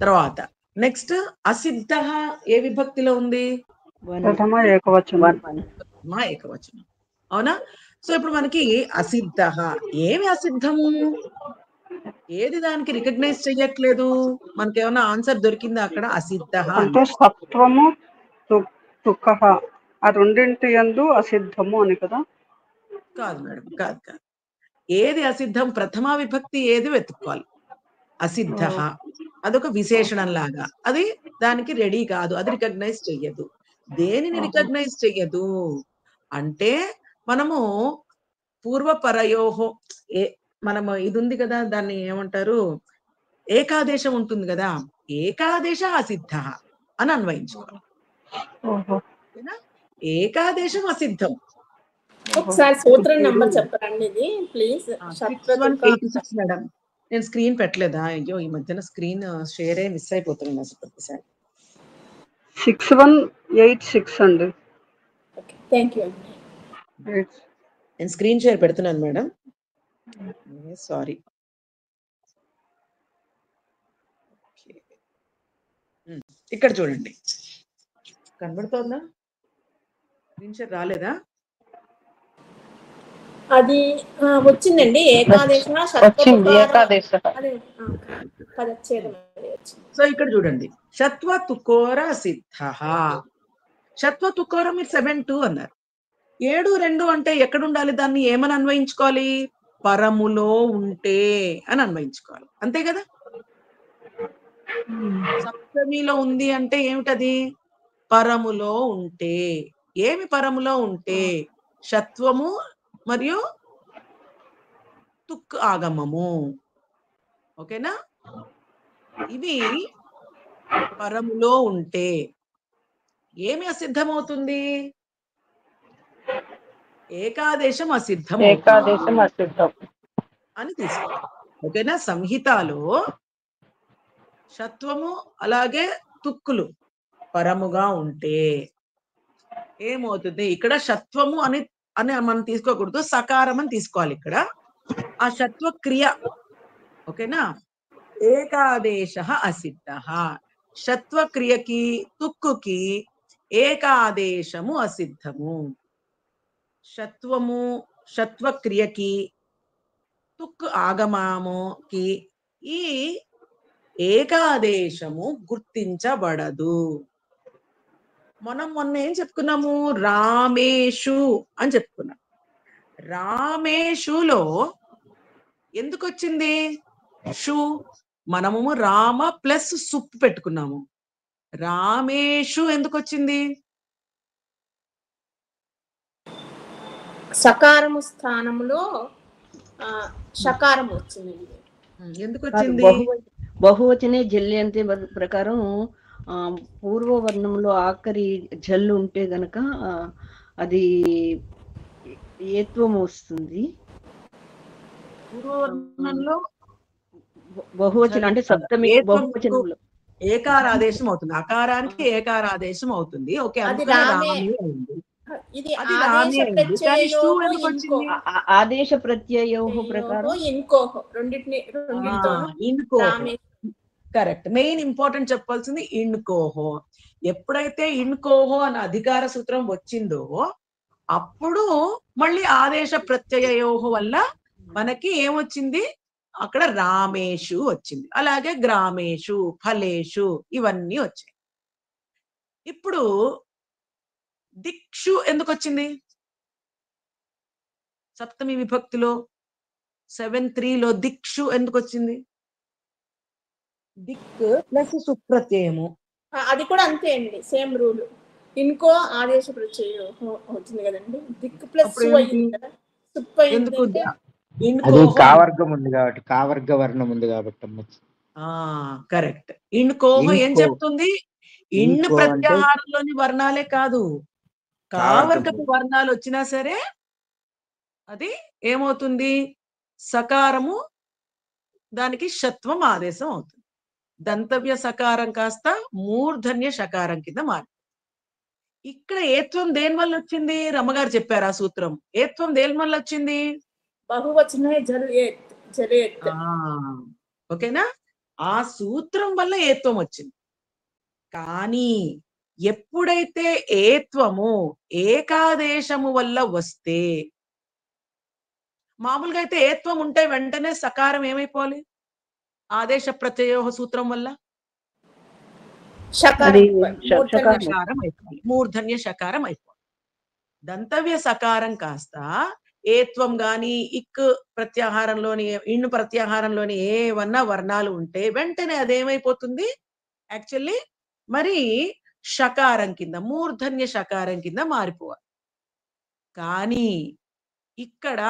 తర్వాత నెక్స్ట్ అసిద్ధ ఏ విభక్తిలో ఉంది? ప్రథమ ఏకవచనం. మా ఏకవచనం. అవునా? సో ఇప్పుడు మనకి అసిద్ధ ఏమి అసిద్ధము? ఏది దానికి రికగ్నైజ్ చెయ్యట్లేదు? మనకి ఏమైనా ఆన్సర్ దొరికిందా అక్కడ? అసిద్ధ అంటే సత్వము తుఃఖ ఆ రెండింటి యందు అసిద్ధము అని కదా? కాదు మేడం, కాదు కాదు. ఏది అసిద్ధం? ప్రథమా విభక్తి ఏది వెతుక్కోవాలి. అసిద్ధ అదొక విశేషణం లాగా, అది దానికి రెడీ కాదు, అది రికగ్నైజ్ చెయ్యదు. దేనిని రికగ్నైజ్ చెయ్యదు అంటే మనము పూర్వపరయోహో మనము ఇది ఉంది కదా, దాన్ని ఏమంటారు, ఏకాదేశం ఉంటుంది కదా, ఏకాదేశ అసిద్ధ అని అన్వయించుకోవాలి. ఏకాదేశం అసిద్ధం. ఒకసారి సూత్రం నంబర్ చెప్పండి ఇది ప్లీజ్. 6186 మేడం. నేను స్క్రీన్ పెట్టలేదా? అయ్యో ఈ మధ్యన స్క్రీన్ షేర్ అయ్యి మిస్ అయిపోతున్నాను అసలు ప్రతిసారి. 6186 అండి. ఓకే, థాంక్యూ అండి. నేను స్క్రీన్ షేర్ పెడుతున్నాను మేడం, సారీ. ఇక్కడ చూడండి, కనబడుతోందా? స్క్రీన్ షేర్ రాలేదా? అది వచ్చిందండి. ఏకాదేశ పదచ్ఛేదం. సో ఇక్కడ చూడండి, షత్వ తుకోర సిద్ధ. షత్వ తుకోర మీరు 7-2 అన్నారు. 7-2 అంటే ఎక్కడ ఉండాలి? దాన్ని ఏమని అన్వయించుకోవాలి? పరములో ఉంటే అని అన్వయించుకోవాలి, అంతే కదా? సప్తమిలో ఉంది అంటే ఏమిటది? పరములో ఉంటే. ఏమి పరములో ఉంటే? షత్వము మరియు తుక్ ఆగమము. ఓకేనా? ఇవి పరములో ఉంటే ఏమి అసిద్ధమవుతుంది? ఏకాదేశం అసిద్ధం అని తీసుకోవాలి. ఓకేనా? సంహితలో షత్వము అలాగే తుక్కులు పరముగా ఉంటే ఏమవుతుంది? ఇక్కడ షత్వము అని మనం తీసుకోకూడదు, సకారం అని తీసుకోవాలి ఇక్కడ. ఆ షత్వ క్రియ, ఓకేనా? ఏకాదేశ అసిద్ధ. షత్వ క్రియకి తుక్కుకి ఏకాదేశము అసిద్ధము. షత్వము షత్వ క్రియకి తుక్కు ఆగమముకి ఈ ఏకాదేశము గుర్తించబడదు. మనం మొన్న ఏం చెప్పుకున్నాము? రామేషు అని చెప్పుకున్నాం. రామేషులో ఎందుకు వచ్చింది షు? మనము రామ ప్లస్ సుప్ పెట్టుకున్నాము. రామేషు ఎందుకు వచ్చింది? సకారము స్థానంలో షకారం వచ్చింది. ఎందుకు వచ్చింది? బహువచనే జల్యంతే ప్రకారం పూర్వవర్ణంలో ఆఖరి జల్లు ఉంటే గనక అది ఏత్వం వస్తుంది. పూర్వవర్ణంలో బహువచనం అంటే సప్తమి బహువచనంలో ఏకారాదేశం అవుతుంది. అకారానికి ఏకారాదేశం అవుతుంది. ఓకే, ఆదేశ ప్రత్యయో ప్రకారం కరెక్ట్. మెయిన్ ఇంపార్టెంట్ చెప్పాల్సింది ఇన్కోహో. ఎప్పుడైతే ఇన్కోహో అన్న అధికార సూత్రం వచ్చిందో అప్పుడు మళ్ళీ ఆదేశ ప్రత్యయోహో వల్ల మనకి ఏమొచ్చింది? అక్కడ రామేషు వచ్చింది, అలాగే గ్రామేషు, ఫలేషు ఇవన్నీ వచ్చాయి. ఇప్పుడు దిక్షు ఎందుకు వచ్చింది? సప్తమి విభక్తిలో 7-3లో దిక్షు ఎందుకు వచ్చింది? దిక్ ప్లస్ సుప్రత్యయము. అది కూడా అంతే అండి, సేమ్ రూల్. ఇన్కో ఆదేశ ప్రత్యయం వచ్చింది కదండి. దిక్ ప్లస్ ఎందుకు? కావర్గం ఉంది కాబట్టి, కావర్గ వర్ణం ఉంది కాబట్టి. కరెక్ట్. ఇన్కోహ ఏం చెప్తుంది? ఇన్ ప్రత్యాహారంలోని వర్ణాలే కాదు, కావర్గపు వర్ణాలు వచ్చినా సరే అది ఏమవుతుంది? సకారము దానికి షత్వం ఆదేశం అవుతుంది. దంతవ్య సకారం కాస్త మూర్ధన్య షకారం కింద మారి. ఇక్కడ ఏత్వం దేని వల్ల వచ్చింది? రమ్మగారు చెప్పారు ఆ సూత్రం. ఏత్వం దేని వల్ల వచ్చింది? బహువచనే జలేత్. ఓకేనా? ఆ సూత్రం వల్ల ఏత్వం వచ్చింది. కానీ ఎప్పుడైతే ఏత్వము ఏకాదేశము వల్ల వస్తే, మామూలుగా అయితే ఏత్వం ఉంటే వెంటనే సకారం ఏమైపోవాలి ఆదేశ ప్రత్యయో సూత్రం వల్ల? షకారం అది మూర్ధన్య షకారం. షకారం అయిపోవాలి, మూర్ధన్య షకారం అయిపోవాలి. దంతవ్య సకారం కాస్త ఏత్వం గాని ఇక్ ప్రత్యాహారంలోని ఇన్ను ప్రత్యాహారంలోని ఏవన్నా వర్ణాలు ఉంటే వెంటనే అదేమైపోతుంది యాక్చువల్లీ మరి షకారం కింద, మూర్ధన్య షకారం కింద మారిపోవాలి. కానీ ఇక్కడ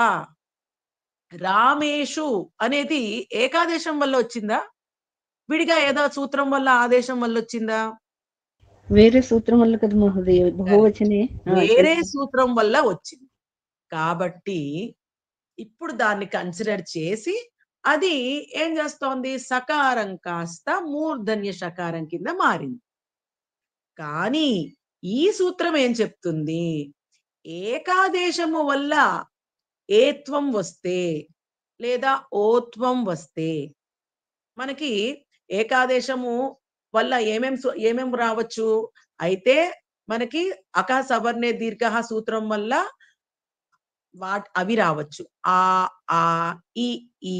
రామేషు అనేది ఏకాదేశం వల్ల వచ్చిందా, విడిగా ఏదో సూత్రం వల్ల ఆదేశం వల్ల వచ్చిందా? వేరే సూత్రం వల్ల కదా మహోదయ, బహువచనే. వేరే సూత్రం వల్ల వచ్చింది. కాబట్టి ఇప్పుడు దాన్ని కన్సిడర్ చేసి అది ఏం చేస్తోంది, సకారం కాస్త మూర్ధన్య షకారం కింద మారింది. కానీ ఈ సూత్రం ఏం చెప్తుంది, ఏకాదేశము వల్ల ఏత్వం వస్తే లేదా ఓత్వం వస్తే, మనకి ఏకాదేశము వల్ల ఏమేం రావచ్చు అయితే, మనకి అకా సవర్ణే దీర్ఘ సూత్రం వల్ల అవి రావచ్చు. ఆ ఆ ఈ ఈ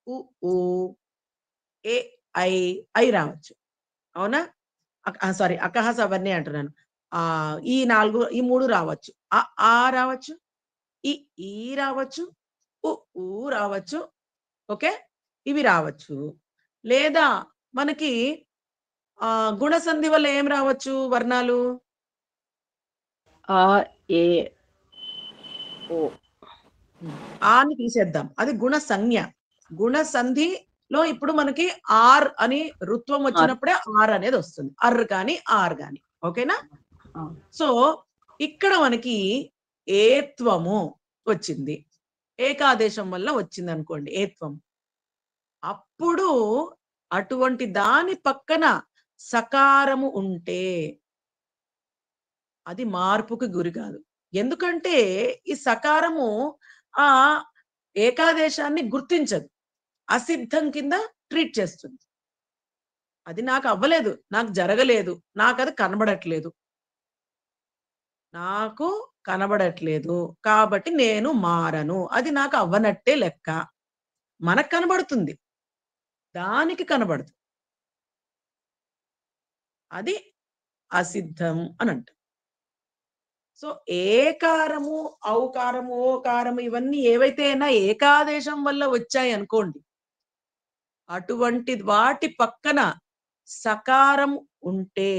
ఉ ఊ ఏ ఐ ఐ రావచ్చు. అవునా? సారీ, అకహ సవర్ణే అంటున్నాను. ఈ 3 రావచ్చు. ఆ రావచ్చు, ఈ రావచ్చు, ఉ ఊ రావచ్చు. ఓకే, ఇవి రావచ్చు. లేదా మనకి గుణసంధి వల్ల ఏం రావచ్చు వర్ణాలు? ఆ ఏ ఓ. ఆని తీసేద్దాం, అది గుణ సంజ్ఞ. గుణ సంధిలో ఇప్పుడు మనకి ఆర్ అని రుత్వం వచ్చినప్పుడే ఆర్ అనేది వస్తుంది, అర్ గాని ఆర్ గాని. ఓకేనా? సో ఇక్కడ మనకి ఏత్వము వచ్చింది, ఏకాదేశం వల్ల వచ్చింది అనుకోండి ఏత్వం. అప్పుడు అటువంటి దాని పక్కన సకారము ఉంటే అది మార్పుకి గురి కాదు. ఎందుకంటే ఈ సకారము ఆ ఏకాదేశాన్ని గుర్తించదు, అసిద్ధం కింద ట్రీట్ చేస్తుంది. అది నాకు అవ్వలేదు, నాకు జరగలేదు, నాకు అది కనబడట్లేదు, నాకు కనబడట్లేదు కాబట్టి నేను మారను, అది నాకు అవ్వనట్టే లెక్క. మనకు కనబడుతుంది, దానికి కనబడదు, అది అసిద్ధం అని అంట. సో ఏకారము, ఔకారము, ఓకారము ఇవన్నీ ఏవైతే అయినా ఏకాదేశం వల్ల వచ్చాయి అనుకోండి, అటువంటి వాటి పక్కన సకారం ఉంటే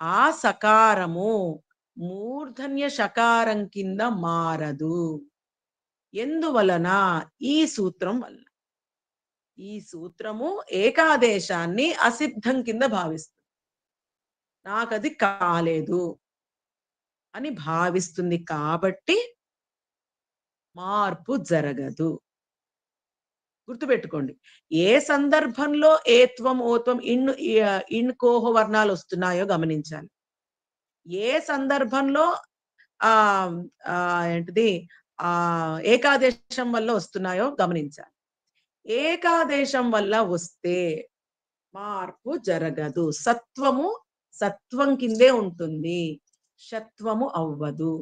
ఆ సకారము మూర్ధన్య షకారం కింద మారదు. ఎందువలన? ఈ సూత్రం వల్ల. ఈ సూత్రము ఏకాదేశాన్ని అసిద్ధం కింద భావిస్తుంది, నాకది కాలేదు అని భావిస్తుంది కాబట్టి మార్పు జరగదు. గుర్తుపెట్టుకోండి, ఏ సందర్భంలో ఏత్వం ఓత్వం ఇన్ కోహ వర్ణాలు వస్తున్నాయో గమనించాలి. ఏ సందర్భంలో ఏంటిది ఏకాదేశం వల్ల వస్తున్నాయో గమనించాలి. ఏకాదేశం వల్ల వస్తే మార్పు జరగదు, సత్వం కిందే ఉంటుంది, షత్వము అవ్వదు.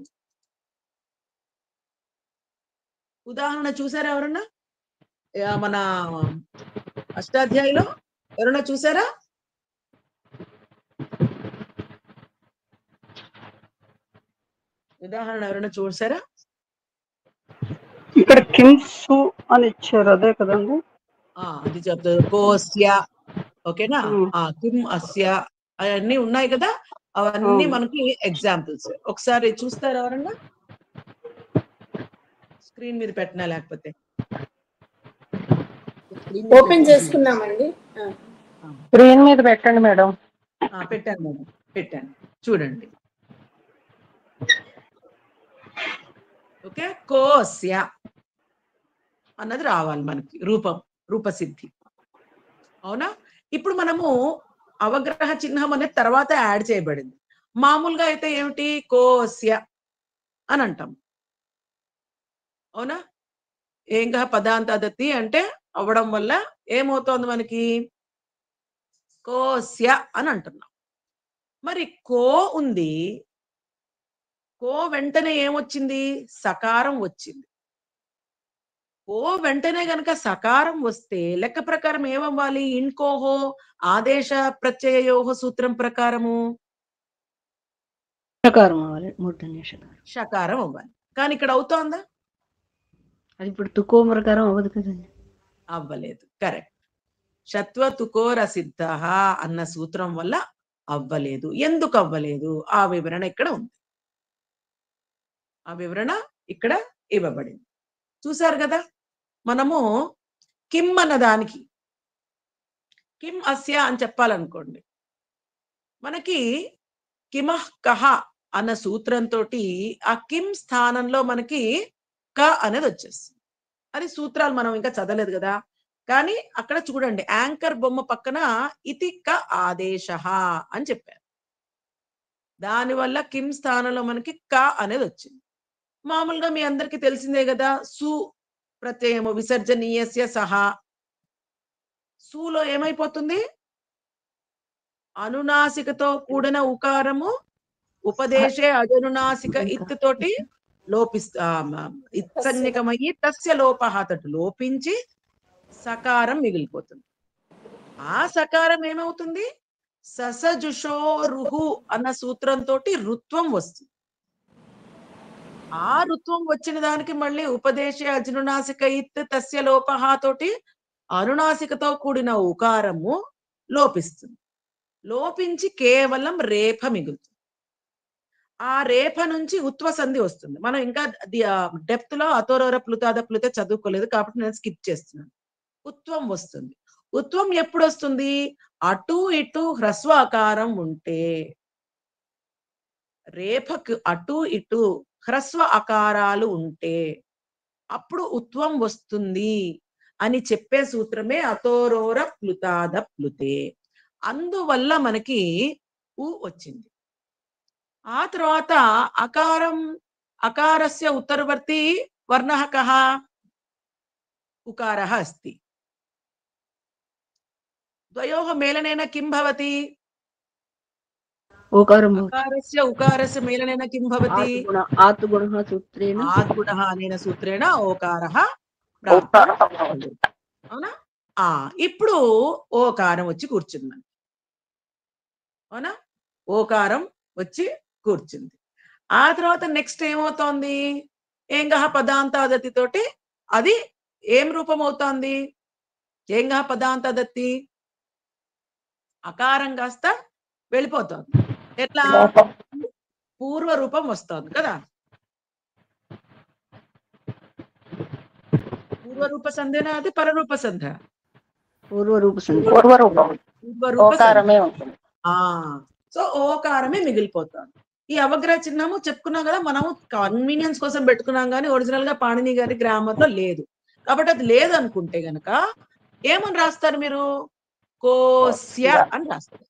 ఉదాహరణ చూసారా ఎవరన్నా? మన అష్టాధ్యాయులో ఎవరన్నా చూసారా? ఉదాహరణ ఎవరైనా చూసారా? ఇక్కడ కింసు అని ఇచ్చారు, అదే కదండి? అది చెప్తారు, కోస్య. ఓకేనా? కిం అస్య అవన్నీ ఉన్నాయి కదా, అవన్నీ మనకి ఎగ్జాంపుల్స్. ఒకసారి చూస్తారా ఎవరన్నా? స్క్రీన్ మీద పెట్టినా లేకపోతే ఓపెన్ చేసుకున్నామండి. స్క్రీన్ మీద పెట్టండి మేడం. పెట్టాను మేడం, పెట్టాను, చూడండి. ఓకే, కోస్య అన్నది రావాలి మనకి, రూపసిద్ధి. అవునా? ఇప్పుడు మనము అవగ్రహ చిహ్నం అనేది తర్వాత యాడ్ చేయబడింది. మామూలుగా అయితే ఏమిటి, కోస్య అని అంటాం. అవునా? ఏంగా పదాంతదత్తి అంటే అవ్వడం వల్ల ఏమవుతోంది మనకి కోస్య అని అంటున్నాం. మరి కో ఉంది, కో వెంటనే ఏమొచ్చింది సకారం వచ్చింది. కో వెంటనే గనక సకారం వస్తే లెక్క ప్రకారం ఏమవ్వాలి ఇన్కోహో ఆదేశ ప్రత్యయోహో సూత్రం ప్రకారము షకారం అవ్వాలి, మూర్ధన్య షకారం. షకారం అవ్వాలి. కానీ ఇక్కడ అవుతోందా? అది ఇప్పుడు తుకో ప్రకారం అవ్వదు కదండి. అవ్వలేదు. కరెక్ట్. షత్వ తుకోర సిద్ధ అన్న సూత్రం వల్ల అవ్వలేదు. ఎందుకు అవ్వలేదు ఆ వివరణ ఇక్కడ ఉంది. ఆ వివరణ ఇక్కడ ఇవ్వబడింది. చూసారు కదా, మనము కిమ్ అన్న దానికి కిమ్ అస్య అని చెప్పాలనుకోండి, మనకి కిమః కహ అన్న సూత్రంతో ఆ కిమ్ స్థానంలో మనకి క అనేది వచ్చేస్తుంది. అది సూత్రాలు మనం ఇంకా చదవలేదు కదా, కానీ అక్కడ చూడండి యాంకర్ బొమ్మ పక్కన ఇతి క ఆదేశ అని చెప్పారు. దానివల్ల కిమ్ స్థానంలో మనకి క అనేది వచ్చింది. మామూలుగా మీ అందరికి తెలిసిందే కదా, సు ప్రత్యయము విసర్జనీయస్య సహా, సులో ఏమైపోతుంది అనునాసికతో కూడిన ఉకారము ఉపదేశే అజనునాసిక ఇత్ తోటి ఇత్సన్నికమయ్యి తస్య లోపః తోటి లోపించి సకారం మిగిలిపోతుంది. ఆ సకారం ఏమవుతుంది ససజుషో రుహు అన్న సూత్రంతో రుత్వం వస్తుంది. ఆ రుత్వం వచ్చిన దానికి మళ్ళీ ఉపదేశే అజనునాసిక ఇత్ తస్య లోపః తోటి అనునాసికతో కూడిన ఉకారము లోపిస్తుంది. లోపించి కేవలం రేఫ మిగులుతుంది. ఆ రేఫ నుంచి ఉత్వ సంధి వస్తుంది. మనం ఇంకా డెప్త్ లో అతోరోర ప్లుతాద ప్లుతే చదువుకోలేదు కాబట్టి నేను స్కిప్ చేస్తున్నాను. ఉత్వం వస్తుంది. ఉత్వం ఎప్పుడు వస్తుంది అటు ఇటు హ్రస్వ ఆకారం ఉంటే, రేఫకు అటు ఇటు హ్రస్వ ఆకారాలు ఉంటే అప్పుడు ఉత్వం వస్తుంది అని చెప్పే సూత్రమే అతోరోర ప్లుతాద ప్లుతే. అందువల్ల మనకి ఉ వచ్చింది. ఆ తర్వాత అకారస్య ఉత్తరవర్తి వర్ణః కః ఉకారः अस्ति. ద్వయోః మేలనేన కిం భవతి ఓకారం అకారస్య ఉకారస్య మేలనేన కిం భవతి ఆత్గుణః సూత్రేణ ఆద్గుణః అనేన సూత్రేణ ఓకారः ప్రాప్తి. అవునా? ఇప్పుడు ఓకారం వచ్చి కూర్చుంది మనకి. అవునా? ఓకారం వచ్చి కూర్చుంది. ఆ తర్వాత నెక్స్ట్ ఏమవుతోంది ఏంగహ పదాంతాదతి తోటి అది ఏం రూపం అవుతోంది ఏంగహ పదాంతాదతి అకారం కాస్త వెళ్ళిపోతోంది. ఎట్లా పూర్వ రూపం వస్తోంది కదా, పూర్వరూప సంధ్యనా అది పరరూప సంధ్య పూర్వరూప సంధి. పూర్వరూప సంధ్య. సో ఓకారమే మిగిలిపోతుంది. ఈ అవగ్రహ చిహ్నము చెప్పుకున్నాం కదా, మనము కన్వీనియన్స్ కోసం పెట్టుకున్నాం కానీ ఒరిజినల్ గా పాణిని గారి గ్రామర్ లో లేదు. కాబట్టి అది లేదనుకుంటే గనక ఏమని రాస్తారు మీరు కోస్య అని రాస్తారు.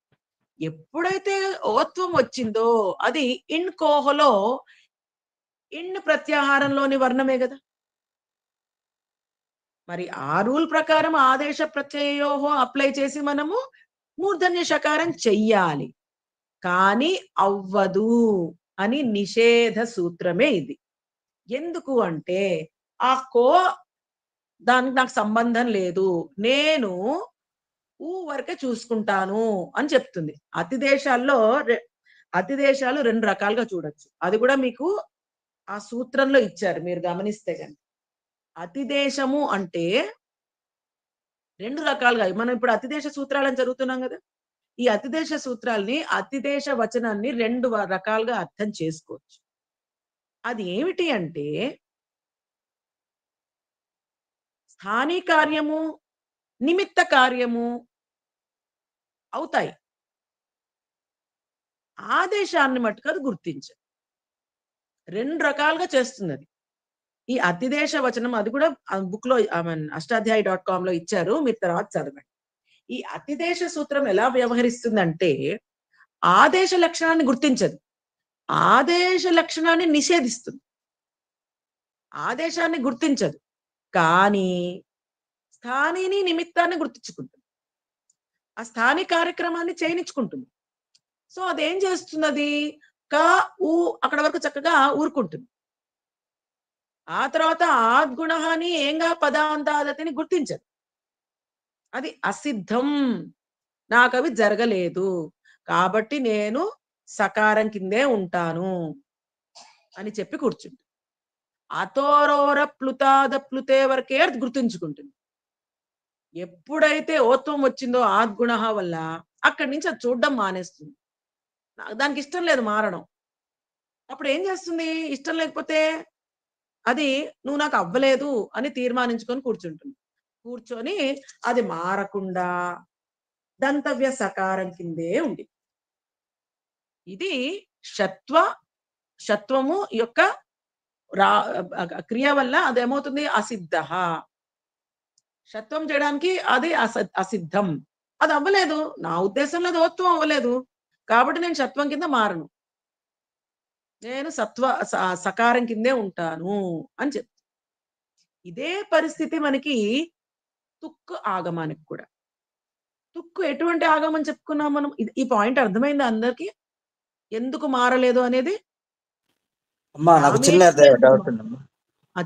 ఎప్పుడైతే ఓత్వం వచ్చిందో అది ఇన్ కోహలో ఇన్ ప్రత్యాహారంలోని వర్ణమే కదా. మరి ఆ రూల్ ప్రకారం ఆదేశ ప్రత్యయోహో అప్లై చేసి మనము మూర్ధన్య షకారం చెయ్యాలి. కానీ అవ్వదు అని నిషేధ సూత్రమే ఇది. ఎందుకు అంటే ఆ కో దానికి నాకు సంబంధం లేదు, నేను ఊ వరకే చూసుకుంటాను అని చెప్తుంది. అతిదేశాలు రెండు రకాలుగా చూడొచ్చు. అది కూడా మీకు ఆ సూత్రంలో ఇచ్చారు, మీరు గమనిస్తే కనుక. అతిదేశము అంటే రెండు రకాలుగా, మనం ఇప్పుడు అతిదేశ సూత్రాలని జరుగుతున్నాం కదా, ఈ అతిదేశ సూత్రాల్ని అతిదేశ వచనాన్ని రెండు రకాలుగా అర్థం చేసుకోవచ్చు. అది ఏమిటి అంటే స్థానీ కార్యము నిమిత్త కార్యము అవుతాయి, ఆదేశాన్ని మట్టుకు అది గుర్తించదు. రెండు రకాలుగా చేస్తుంది అది. ఈ అతిదేశ వచనం అది కూడా బుక్ లో అష్టాధ్యాయి.com లో ఇచ్చారు, మీరు తర్వాత చదవండి. ఈ అతిదేశ సూత్రం ఎలా వ్యవహరిస్తుందంటే ఆదేశ లక్షణాన్ని గుర్తించదు, ఆదేశ లక్షణాన్ని నిషేధిస్తుంది. ఆదేశాన్ని గుర్తించదు కానీ స్థానిని నిమిత్తాన్ని గుర్తించుకుంటుంది, ఆ స్థాని కార్యక్రమాన్ని చేయనిచ్చుకుంటుంది. సో అదేం చేస్తున్నది, క ఊ అక్కడ వరకు చక్కగా ఊరుకుంటుంది. ఆ తర్వాత ఆద్గుణహాని ఏంగా పదాంతాదతిని గుర్తించదు. అది అసిద్ధం, నాకు అవి జరగలేదు కాబట్టి నేను సకారం కిందే ఉంటాను అని చెప్పి కూర్చుంటుంది. అతోరోర ప్లుతాద ప్లుతే వరకే అది గుర్తుంచుకుంటుంది. ఎప్పుడైతే ఓత్వం వచ్చిందో ఆద్గుణ వల్ల అక్కడి నుంచి అది చూడడం మానేస్తుంది. దానికి ఇష్టం లేదు మారడం. అప్పుడు ఏం చేస్తుంది, ఇష్టం లేకపోతే అది నువ్వు నాకు అవ్వలేదు అని తీర్మానించుకొని కూర్చుంటుంది. కూర్చొని అది మారకుండా దంతవ్య సకారం కిందే ఉంది. ఇది షత్వము యొక్క క్రియ వల్ల అదేమవుతుంది, అసిద్ధ. షత్వం చేయడానికి అది అసిద్ధం, అది అవ్వలేదు. నా ఉద్దేశంలో అది ఓత్వం అవ్వలేదు కాబట్టి నేను షత్వం కింద మారను, నేను సకారం కిందే ఉంటాను అని చెప్తాను. ఇదే పరిస్థితి మనకి తుక్కు ఆగమానికి కూడా. తుక్కు ఎటువంటి ఆగమం చెప్పుకున్నాం మనం? ఈ పాయింట్ అర్థమైందా అందరికి, ఎందుకు మారలేదు అనేది? అమ్మా నాకు చిన్న డౌట్ ఉందమ్మా.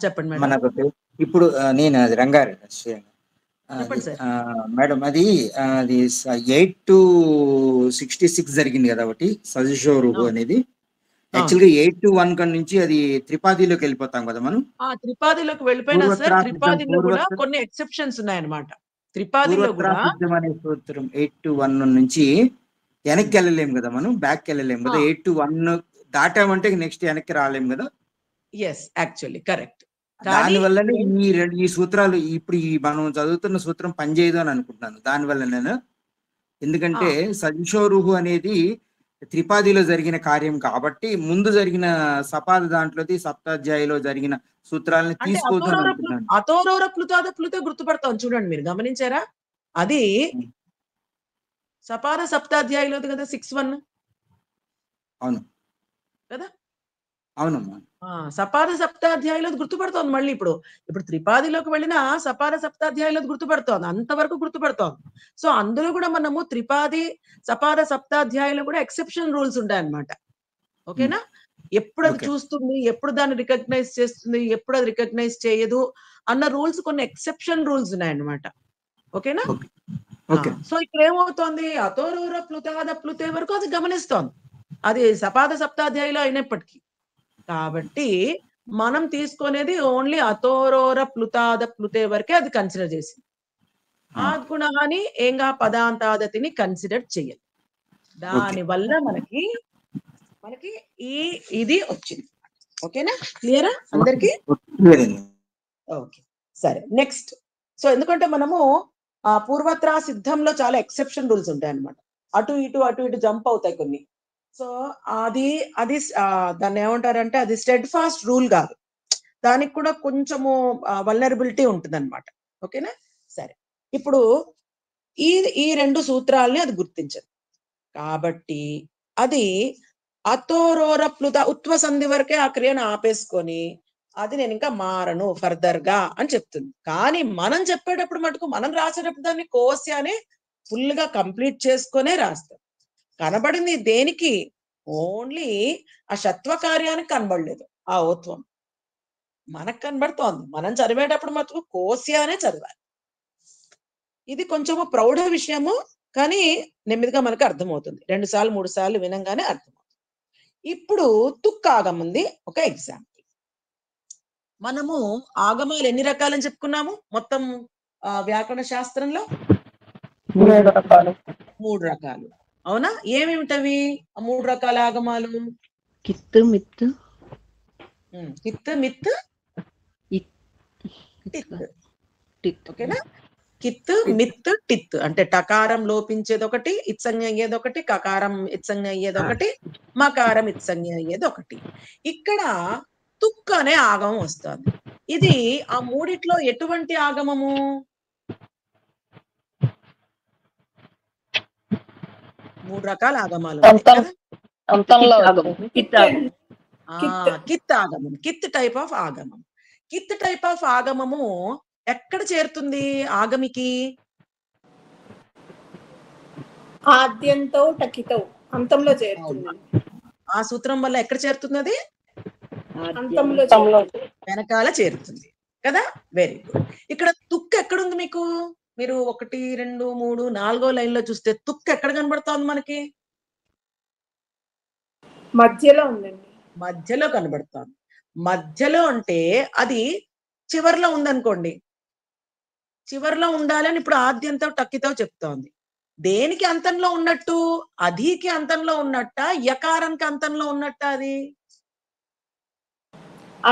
చెప్పండి మేడం. మనకు ఇప్పుడు నేను అది రంగారెడ్డి చెప్పండి సార్. మేడం అది 8 to 66 జరిగింది కదా ఒకటి సజశోరుహు అనేది. యాక్చువల్గా 8 to 1 కన్ నుంచి అది త్రిపాదిలోకి వెళ్ళిపోతాం కదా మనం. త్రిపాదిలోకి వెళ్ళిపోయినా సార్, త్రిపాదిలో కూడా కొన్ని ఎక్సెప్షన్స్ ఉన్నాయన్నమాట. త్రిపాదిలో కూడా అనే సూత్రం 8 to 1 నుంచి వెనక్కి వెళ్ళలేము కదా మనం, బ్యాక్ వెళ్ళలేము కదా. 8 to 1 దాటామంటే నెక్స్ట్ వెనక్కి రాలేము కదా. Yes, actually correct. దాని వల్లనే ఈ సూత్రాలు ఇప్పుడు మనం చదువుతున్న సూత్రం పనిచేయదు అని అనుకుంటున్నాను. దాని వల్ల నేను, ఎందుకంటే సజశోరుహు అనేది త్రిపాదిలో జరిగిన కార్యం కాబట్టి ముందు జరిగిన సపాద దాంట్లోది సప్తాధ్యాయులో జరిగిన సూత్రాలని తీసుకోవద్దు అనుకుంటున్నాను. అతోరోర ప్లుతాద ప్లుతే గుర్తుపడతాం చూడండి, మీరు గమనించారా? అది సపాద సప్తాధ్యాయులోది కదా 6:1. అవును కదా, అవునమ్మా. సపాద సప్తాధ్యాయులో గుర్తుపడుతోంది. మళ్ళీ ఇప్పుడు త్రిపాదిలోకి వెళ్ళిన సపాద సప్తాధ్యాయులో గుర్తుపడుతోంది, అంతవరకు గుర్తుపడుతోంది. సో అందులో కూడా మనము త్రిపాది సపాద సప్తాధ్యాయులో కూడా ఎక్సెప్షన్ రూల్స్ ఉంటాయన్నమాట. ఓకేనా? ఎప్పుడు అది చూస్తుంది, ఎప్పుడు దాన్ని రికగ్నైజ్ చేస్తుంది, ఎప్పుడు అది రికగ్నైజ్ చేయదు అన్న రూల్స్, కొన్ని ఎక్సెప్షన్ రూల్స్ ఉన్నాయన్నమాట. ఓకేనా? సో ఇక్కడ ఏమవుతోంది, అతోరోర ప్లుతాద ప్లుతే వరకు అది గమనిస్తోంది, అది సపాద సప్తాధ్యాయులో అయినప్పటికీ. కాబట్టి మనం తీసుకునేది ఓన్లీ అతోరోర ప్లుతాద ప్లుతే వరకే అది కన్సిడర్ చేసింది. ఆద్గుణహాని ఏంగా పదాంతాదతిని కన్సిడర్ చేయాలి. దాని వల్ల మనకి ఇది వచ్చింది. ఓకేనా? క్లియరా అందరికి? ఓకే, సరే. నెక్స్ట్, సో ఎందుకంటే మనము పూర్వత్రా సిద్ధంలో చాలా ఎక్సెప్షన్ రూల్స్ ఉంటాయి అన్నమాట. అటు ఇటు జంప్ అవుతాయి కొన్ని. సో అది దాన్ని ఏమంటారంటే అది స్టెడ్ ఫాస్ట్ రూల్ కాదు, దానికి కూడా కొంచెము వల్నరబిలిటీ ఉంటుంది అనమాట. ఓకేనా? సరే, ఇప్పుడు ఈ రెండు సూత్రాలని అది గుర్తించదు కాబట్టి అది అతోరోర ప్లుత ఉత్వ సంధి వరకే ఆ క్రియను ఆపేసుకొని అది నేను ఇంకా మారను ఫర్దర్ గా అని చెప్తుంది. కానీ మనం చెప్పేటప్పుడు మటుకు, మనం రాసేటప్పుడు దాన్ని కోస్య అని ఫుల్ గా కంప్లీట్ చేసుకునే రాస్తాం. కనబడింది దేనికి? ఓన్లీ ఆ షత్వ కార్యానికి కనబడలేదు ఆ ఓత్వం, మనకు కనబడుతోంది. మనం చదివేటప్పుడు మటుకు కోస్య అనే చదవాలి. ఇది కొంచెము ప్రౌఢ విషయము, కానీ నెమ్మదిగా మనకు అర్థమవుతుంది. 2 సార్లు 3 సార్లు వినంగానే అర్థమవుతుంది. ఇప్పుడు తుక్ ఆగం ఉంది, ఒక ఎగ్జాంపుల్. మనము ఆగమాలు ఎన్ని రకాలని చెప్పుకున్నాము మొత్తం వ్యాకరణ శాస్త్రంలో? 3 రకాలు. అవునా? ఏమేమిటవి ఆ 3 రకాల ఆగమాలు? Kith myth టిత్. ఓకేనా? కిత్ మిత్ టిత్ అంటే టకారం లోపించేది ఒకటి, ఇత్సంజ్ఞ అయ్యేది ఒకటి, కకారం ఇత్సంజ్ఞ అయ్యేది ఒకటి, మకారం ఇత్సంజ్ఞ అయ్యేది ఒకటి. ఇక్కడ తుక్ అనే ఆగమం వస్తుంది. ఇది ఆ మూడిట్లో ఎటువంటి ఆగమము? మూడు రకాల ఆగమాలు కిత్ ఆగమం, కిత్ టైప్ ఆఫ్ ఆగమం. కిత్ టైప్ ఆఫ్ ఆగమము ఎక్కడ చేరుతుంది ఆగమికి? ఆద్యంతో టకితౌ అంతంలో చేరుతుంది. ఆ సూత్రం వల్ల ఎక్కడ చేరుతుంది అది? అంతంలో వెనకాల చేరుతుంది కదా. Very good. ఇక్కడ తుక్కు ఎక్కడుంది మీకు? మీరు 1, 2, 3, 4 లైన్ లో చూస్తే తుక్కు ఎక్కడ కనబడుతోంది మనకి? మధ్యలో ఉందండి. మధ్యలో కనబడుతోంది. మధ్యలో అంటే అది చివర్లో ఉందనుకోండి, చివర్లో ఉండాలని ఇప్పుడు ఆద్యంతో టక్కితో చెప్తోంది. దేనికి అంతంలో ఉన్నట్టు? అధికి అంతంలో ఉన్నట్ట, యకారానికి అంతంలో ఉన్నట్ట అది?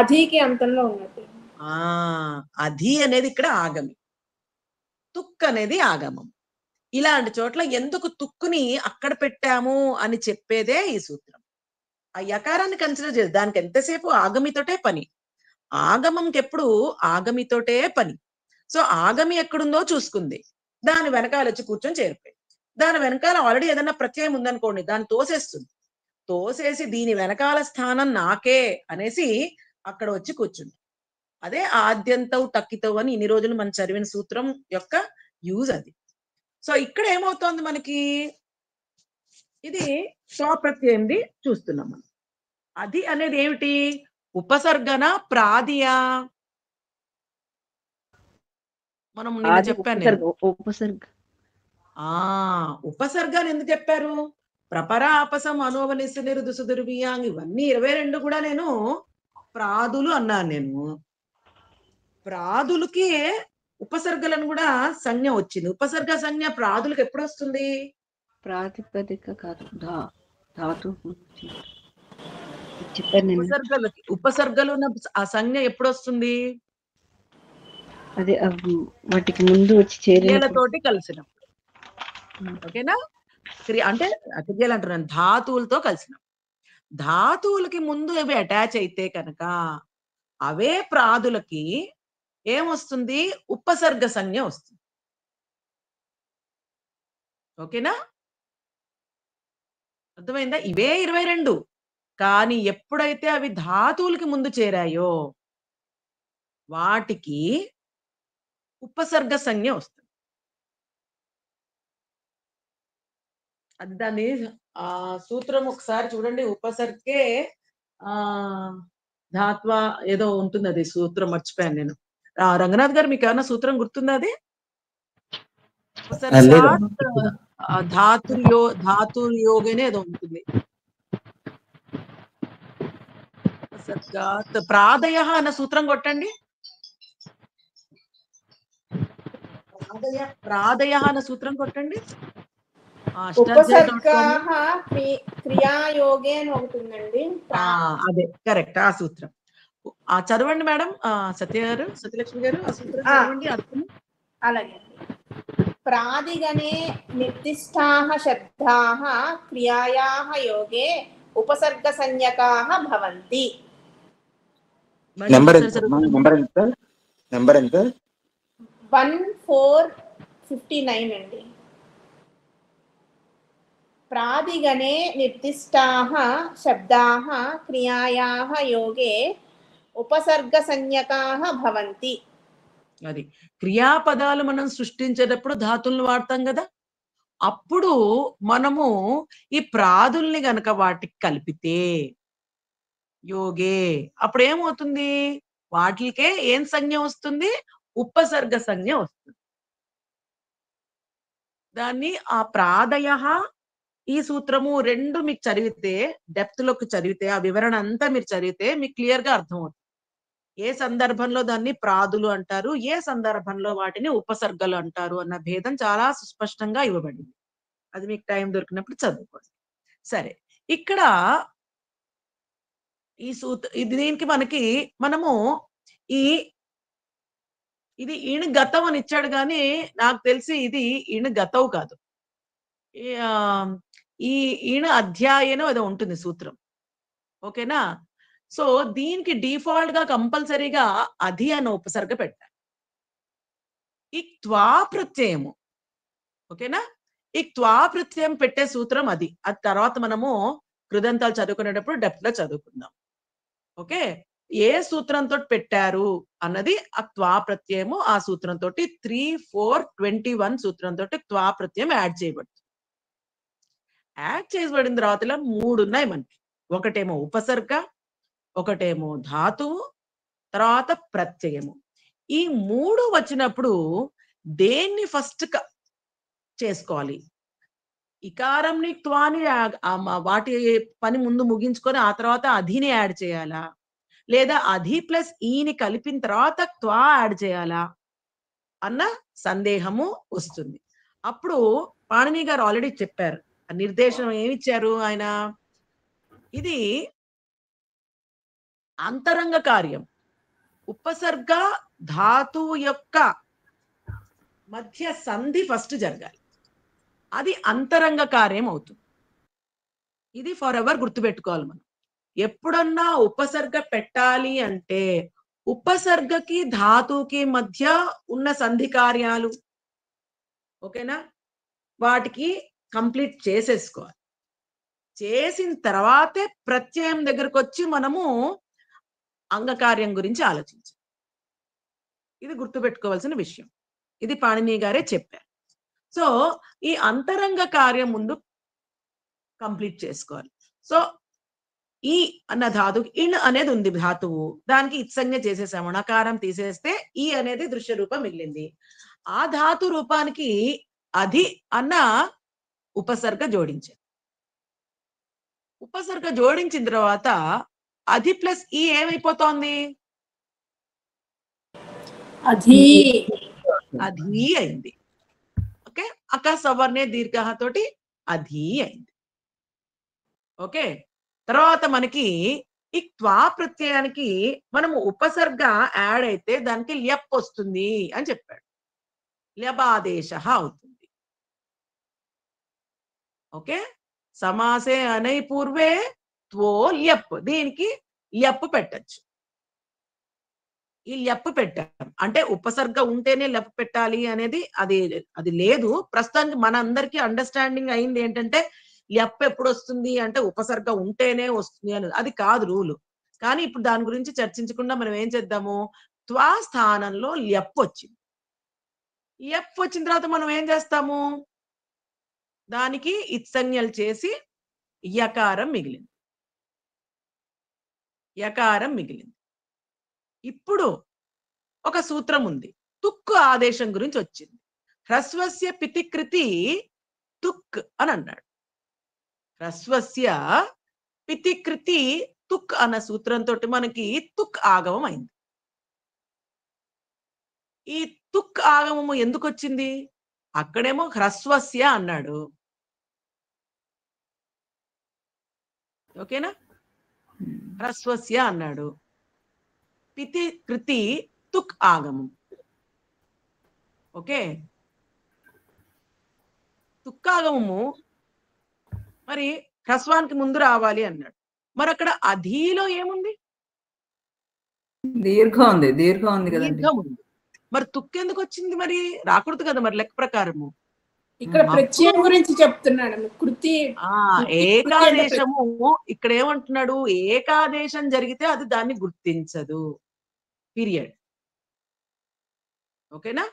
అధికి అంతంలో ఉన్నట్టు. అధి అనేది ఇక్కడ ఆగమి, తుక్ అనేది ఆగమం. ఇలాంటి చోట్ల ఎందుకు తుక్కుని అక్కడ పెట్టాము అని చెప్పేదే ఈ సూత్రం. ఆ యకారాన్ని కన్సిడర్ చేసి దానికి ఎంతసేపు ఆగమితోటే పని. ఆగమంకి ఎప్పుడు ఆగమితోటే పని. సో ఆగమి ఎక్కడుందో చూసుకుంది, దాని వెనకాల వచ్చి కూర్చొని చేరిపోయి, దాని వెనకాల ఆల్రెడీ ఏదన్నా ప్రత్యయం ఉందనుకోండి, దాన్ని తోసేస్తుంది. తోసేసి దీని వెనకాల స్థానం నాకే అనేసి అక్కడ వచ్చి కూర్చుంది. అదే ఆద్యంతవు టక్కితవు అని ఇన్ని రోజులు మనం చదివిన సూత్రం యొక్క యూజ్ అది. సో ఇక్కడ ఏమవుతోంది మనకి? ఇది స్వప్రత్యయంది చూస్తున్నాం మనం. అది అనేది ఏమిటి? ఉపసర్గన ప్రాదియా? మనం నిన్న చెప్పాను నేను. ఉపసర్గ. ఉపసర్గ అని ఎందుకు చెప్పారు? ప్రపరాపసం అనోవనిసి దుసుదుర్వియాంగ్ ఇవన్నీ 22 కూడా నేను ప్రాదులు అన్నాను. నేను ప్రాదులకి ఉపసర్గలను కూడా సంజ్ఞ వచ్చింది. ఉపసర్గ సంజ్ఞ ప్రాదులకు ఎప్పుడు వస్తుంది? ప్రాతిపదిక కాదు, ధాతు ఉపసర్గలకి ఉపసర్గలు ఆ సంజ్ఞ ఎప్పుడు వస్తుంది? అదే వాటికి ముందు వచ్చి క్రియలతోటి కలిసినప్పుడు. ఓకేనా? అంటే క్రియలు అంటున్నాను, ధాతువులతో కలిసినప్పుడు. ధాతువులకి ముందు అవి అటాచ్ అయితే కనుక అవే ప్రాదులకి ఏమొస్తుంది? ఉపసర్గ సంజ్ఞ వస్తుంది. ఓకేనా? అర్థమైందా? ఇవే 22, కానీ ఎప్పుడైతే అవి ధాతువులకి ముందు చేరాయో వాటికి ఉపసర్గ సంజ్ఞ వస్తుంది. అది దాన్ని సూత్రం ఒకసారి చూడండి. ఉపసర్గే ధాత్వ ఏదో ఉంటుంది, అది సూత్రం మర్చిపోయాను నేను. రంగనాథ్ గారు మీకు ఏమన్నా సూత్రం గుర్తుందా? అది ధాతుర్యోగనే ఏదో ఉంటుంది. ప్రాదయ అన్న సూత్రం కొట్టండి. ప్రాదయ అన్న సూత్రం కొట్టండి. క్రియాయోగే అని ఒకటి ఉందండి. అదే కరెక్ట్, ఆ సూత్రం. చదవండి మేడం సత్యలక్ష్మి గారు, ఆ సూత్రం చదవండి అర్థం. అలాగే. ప్రాదిగణే నిర్దిష్టాః శబ్దాః క్రియాయాః యోగే ఉపసర్గ సంజ్ఞకాః భవంతి. నెంబర్ ఎంత? 1459 అండి. ప్రాదిగణే నిర్దిష్టాః శబ్దాః క్రియాయాః యోగే ఉపసర్గ సంజ్ఞకాః భవంతి. అది క్రియాపదాలు మనం సృష్టించేటప్పుడు ధాతుల్ని వాడతాం కదా. అప్పుడు మనము ఈ ప్రాదుల్ని గనక వాటికి కలిపితే యోగే అప్పుడు ఏమవుతుంది? వాటికే ఏం సంజ్ఞ వస్తుంది? ఉపసర్గ సంజ్ఞ వస్తుంది. దాన్ని ఆ ప్రాదయ ఈ సూత్రము 2 మీకు చదివితే, డెప్త్ లోకి చదివితే, ఆ వివరణ అంతా మీరు చదివితే మీకు క్లియర్ గా అర్థమవుతుంది. ఏ సందర్భంలో దాన్ని ప్రాదులు అంటారు, ఏ సందర్భంలో వాటిని ఉపసర్గలు అంటారు అన్న భేదం చాలా సుస్పష్టంగా ఇవ్వబడింది. అది మీకు టైం దొరికినప్పుడు చదువుకోండి. సరే, ఇక్కడ ఈ దీనికి మనము ఇది ఈయన గతం అని ఇచ్చాడు, కానీ నాకు తెలిసి ఇది ఈయన గతవు కాదు. ఈయన అధ్యాయనం ఏదో ఉంటుంది సూత్రం. ఓకేనా? సో దీనికి డిఫాల్ట్ గా కంపల్సరీగా అధి అన్న ఉపసర్గ పెట్టాలి. ఈ త్వా ప్రత్యయము. ఓకేనా? ఈ త్వా ప్రత్యయం పెట్టే సూత్రం అది. అది తర్వాత మనము కృదంతాలు చదువుకునేటప్పుడు డెప్త్ లో చదువుకుందాం. ఓకే, ఏ సూత్రంతో పెట్టారు అన్నది ఆ త్వా ప్రత్యయము ఆ సూత్రంతో 3, 4, 21 సూత్రంతో త్వా ప్రత్యయం యాడ్ చేయబడుతుంది. యాడ్ చేయబడిన తర్వాత ఇలా 3 ఉన్నాయి మనకి. ఒకటేమో ఉపసర్గ, ఒకటేమో ధాతువు, తర్వాత ప్రత్యయము. ఈ 3 వచ్చినప్పుడు దేన్ని ఫస్ట్ చేసుకోవాలి? ఇకారంని త్వాని వాటి పని ముందు ముగించుకొని ఆ తర్వాత అధిని యాడ్ చేయాలా, లేదా అధి ప్లస్ ఈని కలిపిన తర్వాత త్వా యాడ్ చేయాలా అన్న సందేహము వస్తుంది. అప్పుడు పాణిని గారు ఆల్రెడీ చెప్పారు, నిర్దేశం ఏమిచ్చారు ఆయన, ఇది అంతరంగ కార్యం. ఉపసర్గ ధాతువు యొక్క మధ్య సంధి ఫస్ట్ జరగాలి, అది అంతరంగ కార్యం అవుతుంది. ఇది ఫర్ ఎవర్ గుర్తుపెట్టుకోవాలి మనం. ఎప్పుడన్నా ఉపసర్గ పెట్టాలి అంటే ఉపసర్గకి ధాతువుకి మధ్య ఉన్న సంధి కార్యాలు, ఓకేనా, వాటికి కంప్లీట్ చేసేసుకోవాలి. చేసిన తర్వాతే ప్రత్యయం దగ్గరకు వచ్చి మనము అంగకార్యం గురించి ఆలోచించాలి. ఇది గుర్తుపెట్టుకోవాల్సిన విషయం. ఇది పాణిని గారే చెప్పారు. సో ఈ అంతరంగ కార్యం ముందు కంప్లీట్ చేసుకోవాలి. సో ఈ అన్న ధాతువు ఇన్ అనేది ఉంది ధాతువు, దానికి ఇత్సంజ్ఞ చేసేసాము, నకారం తీసేస్తే ఈ అనేది దృశ్య రూపం మిగిలింది. ఆ ధాతు రూపానికి అధి అన్న ఉపసర్గ జోడించారు. ఉపసర్గ జోడించిన తర్వాత అధి ప్లస్ ఈ ఏమైపోతోంది? అధి అధి అయింది. ఓకే, అక సవర్ణే దీర్ఘ తోటి అధి అయింది. ఓకే, తర్వాత మనకి ఈ త్వా ప్రత్యయానికి మనము ఉపసర్గ యాడ్ అయితే దానికి ల్యప్ వస్తుంది అని చెప్పాడు. ల్యబాదేశ అవుతుంది. ఓకే, సమాసే అనై పూర్వే త్వో ల్యప్, దీనికి ల్యప్ పెట్టచ్చు. ఈ ల్యప్ పెట్టాం అంటే ఉపసర్గ ఉంటేనే ల్యప్ పెట్టాలి అనేది అది లేదు. ప్రస్తుతానికి మన అందరికీ అండర్స్టాండింగ్ అయింది ఏంటంటే ల్యప్ ఎప్పుడు వస్తుంది అంటే ఉపసర్గ ఉంటేనే వస్తుంది అని, అది కాదు రూలు. కానీ ఇప్పుడు దాని గురించి చర్చించకుండా మనం ఏం చేద్దాము, త్వా స్థానంలో ల్యప్ వచ్చింది. ల్యప్ వచ్చిన తర్వాత మనం ఏం చేస్తాము, దానికి ఇత్సంజ్ఞలు చేసి యకారం మిగిలింది. యకారం మిగిలింది. ఇప్పుడు ఒక సూత్రం ఉంది, తుక్ ఆదేశం గురించి వచ్చింది. హ్రస్వస్య పితికృతి తుక్ అని అన్నాడు. హ్రస్వస్య పితికృతి తుక్ అన్న సూత్రంతో మనకి తుక్ ఆగమం అయింది. ఈ తుక్ ఆగమము ఎందుకు వచ్చింది? అక్కడేమో హ్రస్వస్య అన్నాడు, ఓకేనా, హ్రస్వస్య అన్నాడు. పితి కృతి తుక్ ఆగమం. ఓకే, తుక్కాగమము మరి హ్రస్వానికి ముందు రావాలి అన్నాడు. మరి అక్కడ అధీలో ఏముంది? దీర్ఘం ఉంది కదండి. దీర్ఘం ఉంది. మరి తుక్ ఎందుకు వచ్చింది? మరి రాకూడదు కదా మరి లెక్క ప్రకారము. ఇక్కడ ప్రత్యయం గురించి చెప్తున్నాడు. కృతి ఏకాదేశము ఇక్కడ ఏమంటున్నాడు, ఏకాదేశం జరిగితే అది దాన్ని గుర్తించదు, పీరియడ్. ఓకేనా,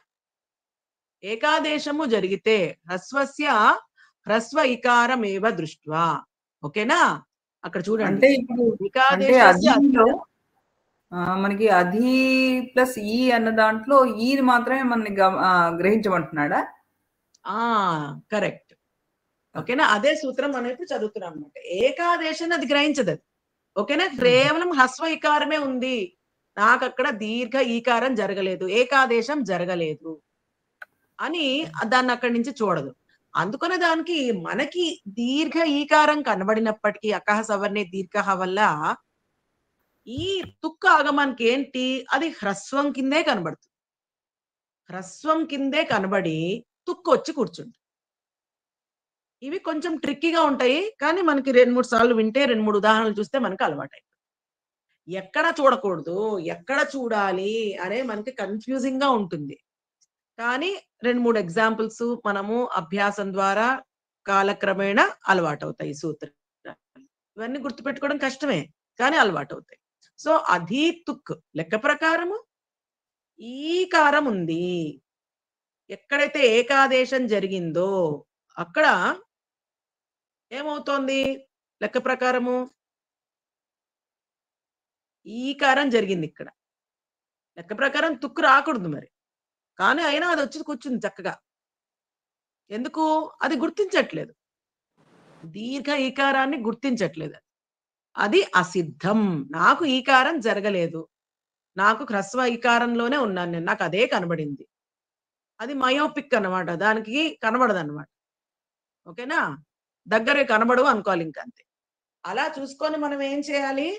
ఏకాదేశము జరిగితే హ్రస్వస్య హ్రస్వ ఇకారం ఏవ దృష్ట్వా. ఓకేనా, అక్కడ చూడండి. అంటే ఇప్పుడు మనకి అధి ప్లస్ ఈ అన్న దాంట్లో ఈ మాత్రమే మనని గ్రహించమంటున్నాడా? కరెక్ట్. ఓకేనా, అదే సూత్రం మనం ఇప్పుడు చదువుతున్నాం అనమాట. ఏకాదేశాన్ని అది గ్రహించదు. ఓకేనా, కేవలం హ్రస్వ ఇకారమే ఉంది, నాకు అక్కడ దీర్ఘ ఈకారం జరగలేదు, ఏకాదేశం జరగలేదు అని దాన్ని అక్కడి నుంచి చూడదు. అందుకనే దానికి మనకి దీర్ఘ ఈకారం కనబడినప్పటికీ అకహ సవర్ణే దీర్ఘ వల్ల ఈ తుక్క ఆగమానికి ఏంటి, అది హ్రస్వం కిందే కనబడుతుంది. హ్రస్వం కిందే కనబడి తుక్కు వచ్చి కూర్చుంటుంది. ఇవి కొంచెం ట్రిక్కీగా ఉంటాయి, కానీ మనకి 2-3 సార్లు వింటే 2-3 ఉదాహరణలు చూస్తే మనకు అలవాటు. ఎక్కడ చూడకూడదు, ఎక్కడ చూడాలి అనే మనకి కన్ఫ్యూజింగ్ గా ఉంటుంది. కానీ 2-3 ఎగ్జాంపుల్స్ మనము అభ్యాసం ద్వారా కాలక్రమేణా అలవాటు అవుతాయి. సూత్రాలు ఇవన్నీ గుర్తుపెట్టుకోవడం కష్టమే, కానీ అలవాటు అవుతాయి. సో అధీ తుక్ లెక్క ప్రకారము ఈకారం ఉంది. ఎక్కడైతే ఏకాదేశం జరిగిందో అక్కడ ఏమవుతోంది? లెక్క ప్రకారము ఈకారం జరిగింది. ఇక్కడ లెక్క ప్రకారం తుక్కు రాకూడదు మరి, కానీ అయినా అది వచ్చి కూర్చుంది చక్కగా. ఎందుకు? అది గుర్తించట్లేదు, దీర్ఘ ఈకారాన్ని గుర్తించట్లేదు. అది అసిద్ధం. నాకు ఈకారం జరగలేదు, నాకు హ్రస్వ ఈకారంలోనే ఉన్నాను నేను, నాకు అదే కనబడింది. అది మయోపిక్ అన్నమాట, దానికి కనబడదు అన్నమాట. ఓకేనా? దగ్గరే కనబడవు అనుకోవాలి ఇంకంతే. అలా చూసుకొని మనం ఏం చేయాలి?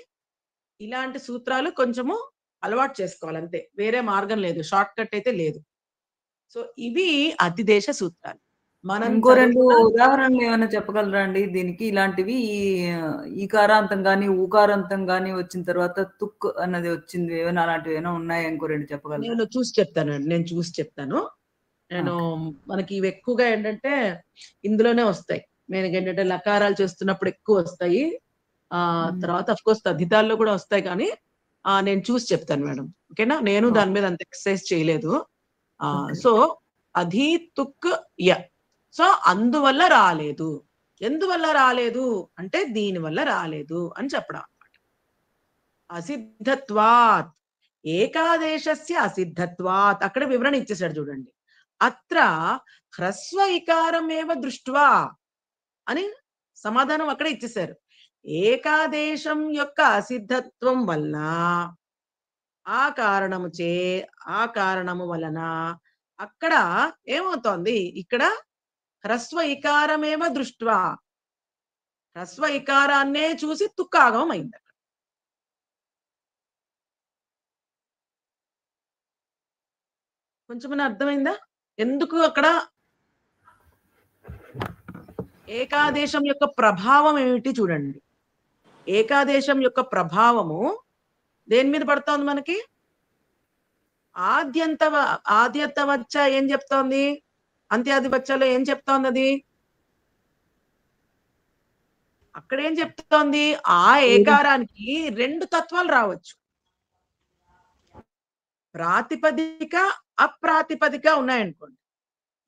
ఇలాంటి సూత్రాలు కొంచెము అలవాటు చేసుకోవాలి అంతే, వేరే మార్గం లేదు, షార్ట్ కట్ అయితే లేదు. సో ఇవి అతిదేశ సూత్రాలు. మనం ఇంకో 2 ఉదాహరణలు ఏమైనా చెప్పగలరా అండి దీనికి? ఇలాంటివి ఈకారాంతం గాని ఊకారాంతం గాని వచ్చిన తర్వాత తుక్ అన్నది వచ్చింది, ఏమైనా అలాంటివి ఏమైనా ఉన్నాయా? ఇంకో 2 చెప్పగలరా? నేను చూసి చెప్తాను. మనకి ఇవి ఎక్కువగా ఏంటంటే ఇందులోనే వస్తాయి. మనకి ఏంటంటే లకారాలు చేస్తున్నప్పుడు ఎక్కువ వస్తాయి. తర్వాత అఫ్ కోర్స్ తద్ధితాల్లో కూడా వస్తాయి, కానీ నేను చూసి చెప్తాను మేడం. ఓకేనా? నేను దాని మీద అంత ఎక్సర్సైజ్ చేయలేదు. సో అధీ తుక్ య. సో అందువల్ల రాలేదు. ఎందువల్ల రాలేదు అంటే దీని వల్ల రాలేదు అని చెప్పడం అన్నమాట. అసిద్ధత్వాత్, ఏకాదేశస్య అసిద్ధత్వాత్. అక్కడ వివరణ ఇచ్చేసాడు చూడండి. అత్ర హ్రస్వ ఇకారమేవ దృష్ట్వా అని సమాధానం అక్కడ ఇచ్చేశారు. ఏకాదేశం యొక్క అసిద్ధత్వం వల్ల ఆ కారణము వలన అక్కడ ఏమవుతోంది? ఇక్కడ హ్రస్వ ఇకారమేవ దృష్ట్వా, హ్రస్వ ఇకారాన్నే చూసి తుక్కాగమం అయింది. అక్కడ కొంచెం అర్థమైందా ఎందుకు అక్కడ ఏకాదేశం యొక్క ప్రభావం ఏమిటి చూడండి. ఏకాదేశం యొక్క ప్రభావము దేని మీద పడుతోంది మనకి? ఆద్యంత వచ్చ ఏం చెప్తోంది? అంత్యాది వచ్చలో ఏం చెప్తోంది? అది అక్కడ ఏం చెప్తోంది? ఆ ఏకారానికి 2 తత్వాలు రావచ్చు. ప్రాతిపదిక అప్రాతిపదిక ఉన్నాయనుకోండి,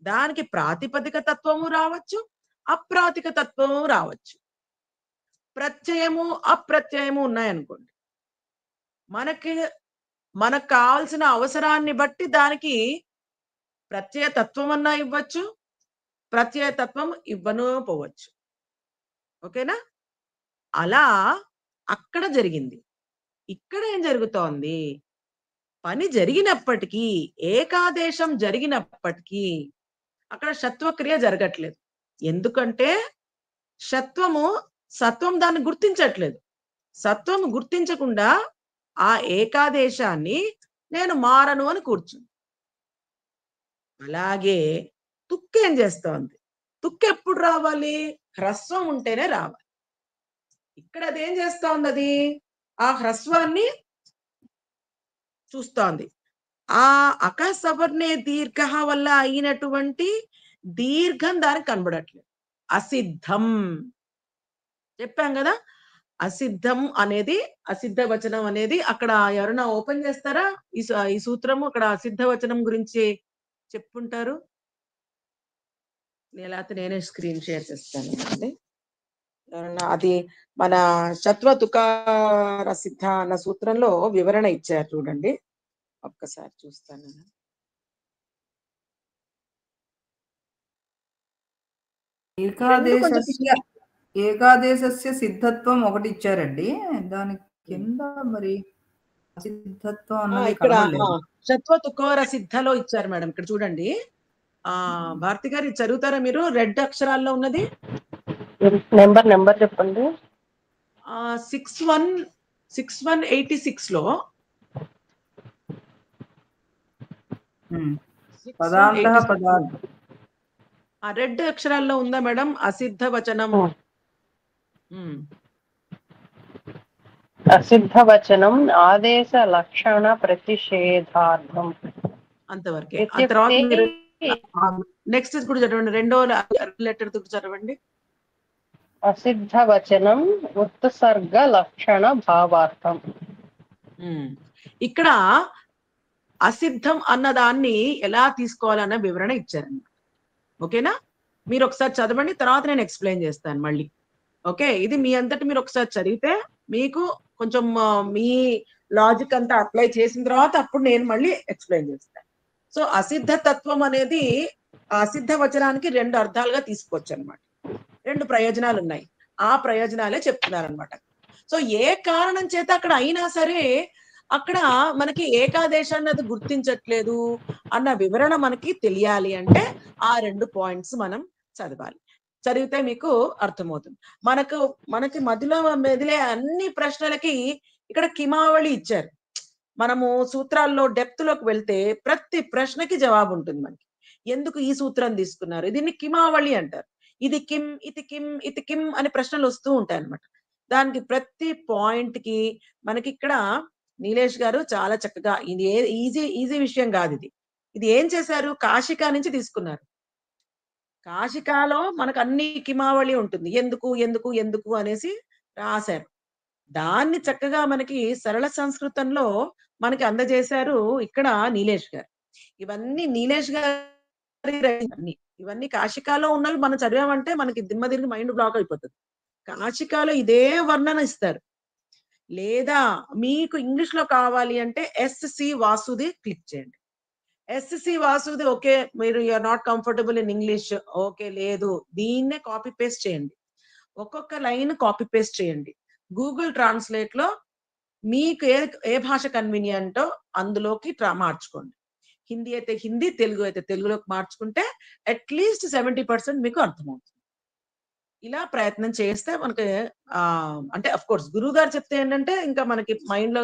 దానికి ప్రాతిపదిక తత్వము రావచ్చు, అప్రాతిక తత్వము రావచ్చు. ప్రత్యయము అప్రత్యయము ఉన్నాయనుకోండి, మనకు కావాల్సిన అవసరాన్ని బట్టి దానికి ప్రత్యయ తత్వం అన్నా ఇవ్వచ్చు, ప్రత్యయ తత్వం ఇవ్వను పోవచ్చు. ఓకేనా? అలా అక్కడ జరిగింది. ఇక్కడ ఏం జరుగుతోంది? పని జరిగినప్పటికీ, ఏకాదేశం జరిగినప్పటికీ అక్కడ షత్వక్రియ జరగట్లేదు. ఎందుకంటే సత్వం దాన్ని గుర్తించట్లేదు. సత్వం గుర్తించకుండా ఆ ఏకాదేశాన్ని నేను మారను అని కూర్చుంది. అలాగే తుక్కు ఏం చేస్తోంది? తుక్కు ఎప్పుడు రావాలి? హ్రస్వం ఉంటేనే రావాలి. ఇక్కడ అదేం చేస్తోంది? అది ఆ హ్రస్వాన్ని చూస్తోంది. ఆ అకసవర్ణే దీర్ఘ వల్ల అయినటువంటి దీర్ఘం దానికి కనబడట్లేదు. అసిద్ధం చెప్పాం కదా. అసిద్ధం అనేది, అసిద్ధ వచనం అనేది అక్కడ ఎవరైనా ఓపెన్ చేస్తారా? ఈ సూత్రము అక్కడ అసిద్ధ వచనం గురించి చెప్పుంటారు. లేకపోతే నేనే స్క్రీన్ షేర్ చేస్తాను అండి. అది మన షత్వ తుకార సిద్ధ అన్న సూత్రంలో వివరణ ఇచ్చారు చూడండి, ఒక్కసారి చూస్తాను. ఏకాదేశస్య సిద్ధత్వం ఒకటి ఇచ్చారండి, దాని కింద మరి సిద్ధత్వం అన్నది ఇక్కడ షత్వ తుకోర సిద్ధలో ఇచ్చారు మేడం. ఇక్కడ చూడండి, భారతి గారు చదువుతారా మీరు? రెడ్ అక్షరాల్లో ఉన్నది నెంబర్ చెప్పండి. 6186 లో రెడ్ అక్షరాల్లో ఉందా మేడం? అసిద్ధ వచనం. అసిద్ధ వచనం ఆదేశ లక్షణ ప్రతిషేధార్థం అంతవరకే. ఆ తర్వాత నెక్స్ట్ కూడా చదవండి, రెండో లెటర్ చదవండి. అసిద్ధ వచనం ఉత్సర్గ లక్షణ భావార్థం. ఇక్కడ అసిద్ధం అన్నదాన్ని ఎలా తీసుకోవాలన్న వివరణ ఇచ్చారన్నమాట. ఓకేనా? మీరు ఒకసారి చదవండి, తర్వాత నేను ఎక్స్ప్లెయిన్ చేస్తాను మళ్ళీ. ఓకే, ఇది మీ అంతటి మీరు ఒకసారి చదివితే మీకు కొంచెం మీ లాజిక్ అంతా అప్లై చేసిన తర్వాత అప్పుడు నేను మళ్ళీ ఎక్స్ప్లెయిన్ చేస్తాను. సో అసిద్ధ తత్వం అనేది అసిద్ధ వచనానికి 2 అర్థాలుగా తీసుకోవచ్చు అనమాట. 2 ప్రయోజనాలు ఉన్నాయి. ఆ ప్రయోజనాలే చెప్తున్నారనమాట. సో ఏ కారణం చేత అక్కడ అయినా సరే అక్కడ మనకి ఏకాదేశాన్ని అది గుర్తించట్లేదు అన్న వివరణ మనకి తెలియాలి అంటే ఆ 2 పాయింట్స్ మనం చదవాలి. చదివితే మీకు అర్థమవుతుంది. మనకి మధ్యలో మెదిలే అన్ని ప్రశ్నలకి ఇక్కడ కిమావళి ఇచ్చారు. మనము సూత్రాల్లో డెప్త్ లోకి వెళ్తే ప్రతి ప్రశ్నకి జవాబు ఉంటుంది మనకి. ఎందుకు ఈ సూత్రం తీసుకున్నారు, దీన్ని కిమావళి అంటారు. ఇది కిమ్, ఇది కిమ్, ఇది కిమ్ అనే ప్రశ్నలు వస్తూ ఉంటాయి అన్నమాట. దానికి ప్రతి పాయింట్ కి మనకి ఇక్కడ నీలేష్ గారు చాలా చక్కగా, ఇది ఈజీ విషయం కాదు. ఇది ఏం చేశారు, కాశికా నుంచి తీసుకున్నారు. కాశికాలో మనకు అన్ని కిమావళి ఉంటుంది, ఎందుకు ఎందుకు ఎందుకు అనేసి రాశారు. దాన్ని చక్కగా మనకి సరళ సంస్కృతంలో మనకి అందజేశారు ఇక్కడ నీలేష్ గారు. ఇవన్నీ నీలేష్ గారి ఇవన్నీ కాశికాలో ఉన్నవి మనం చదివామంటే మనకి దిమ్మ తిరిగి మైండ్ బ్లాక్ అయిపోతుంది. కాశికాలో ఇదే వర్ణన ఇస్తారు. లేదా మీకు ఇంగ్లీష్ లో కావాలి అంటే ఎస్సి వాసుది క్లిక్ చేయండి. ఎస్సి వాసుది ఓకే, మీరు you are not comfortable in English, okay, లేదు, దీన్నే కాపీ పేస్ట్ చేయండి. ఒక్కొక్క లైన్ కాపీ పేస్ట్ చేయండి. గూగుల్ ట్రాన్స్లేట్ లో మీకు ఏ భాష కన్వీనియంటో అందులోకి మార్చుకోండి. హిందీ అయితే హిందీ, తెలుగు అయితే తెలుగులోకి మార్చుకుంటే అట్లీస్ట్ 70% మీకు అర్థమవుతుంది. ఇలా ప్రయత్నం చేస్తే మనకి అంటే అఫ్ కోర్స్ గురువు గారు చెప్తే ఏంటంటే ఇంకా మనకి మైండ్ లో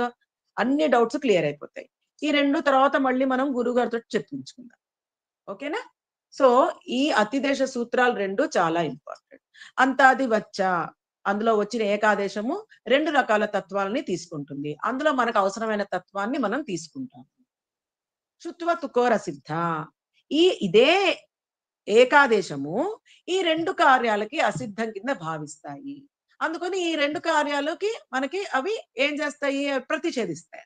అన్ని డౌట్స్ క్లియర్ అయిపోతాయి. ఈ 2 తర్వాత మళ్ళీ మనం గురువు గారితో చర్చించుకుందాం. ఓకేనా? సో ఈ అతిదేశ సూత్రాలు 2 చాలా ఇంపార్టెంట్. అంతాది వచ్చా, అందులో వచ్చిన ఏకాదేశము 2 రకాల తత్వాలని తీసుకుంటుంది. అందులో మనకు అవసరమైన తత్వాన్ని మనం తీసుకుంటాం. శుత్వ తుకోర సిద్ధ, ఇదే ఏకాదేశము ఈ 2 కార్యాలకి అసిద్ధం కింద భావిస్తాయి. అందుకని ఈ 2 కార్యాలకి మనకి అవి ఏం చేస్తాయి, ప్రతిషేధిస్తాయి.